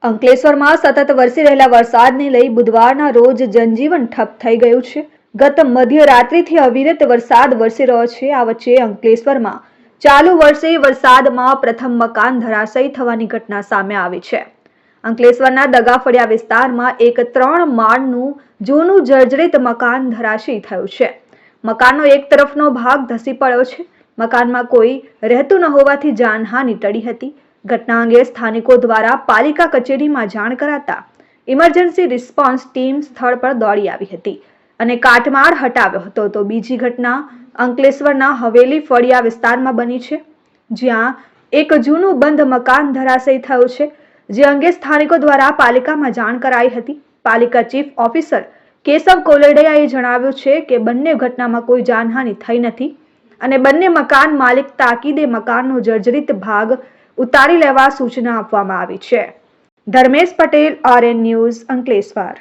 અંકલેશ્વરમાં સતત વરસી રહેલા વરસાદને લઈ બુધવારના રોજ જનજીવન ઠપ થઈ ગયું છે. ગત મધ્યરાત્રિથી અવિરત વરસાદ વરસી રહ્યો છે. આ વચ્ચે અંકલેશ્વરમાં ચાલુ વર્ષે વરસાદમાં પ્રથમ મકાન ધરાશયી થવાની ઘટના સામે આવી છે. અંકલેશ્વરના દગાફળિયા વિસ્તારમાં એક 3 માળનું જૂનું જર્જરિત મકાન ધરાશયી થયું છે. મકાનનો એક તરફનો ભાગ ધસી પડ્યો છે. મકાનમાં કોઈ રહેતું ન હોવાથી જાનહાનિ ટળી હતી. ઘટના અંગે સ્થાનિકો દ્વારા પાલિકા કચેરીમાં જાણ કરાતા ઇમરજન્સી રિસ્પોન્સ ટીમ સ્થળ પર દોડી આવી હતી અને કાટમાળ હટાવ્યો હતો. તો બીજી ઘટના અંકલેશ્વરના હવેલી ફળિયા વિસ્તારમાં બની છે, જ્યાં એક જૂનું બંધ મકાન ધરાશયી થયું છે, જે અંગે સ્થાનિકો દ્વારા પાલિકામાં જાણ કરાઈ હતી. પાલિકા ચીફ ઓફિસર કેશવ કોલેડિયાએ જણાવ્યું છે કે બંને ઘટનામાં કોઈ જાનહાનિ થઈ નથી અને બંને મકાન માલિક તાકીદે મકાનનો જર્જરિત ભાગ ઉતારી લેવા સૂચના આપવામાં આવી છે. Dharmesh Patel, RN news, Ankleshwar.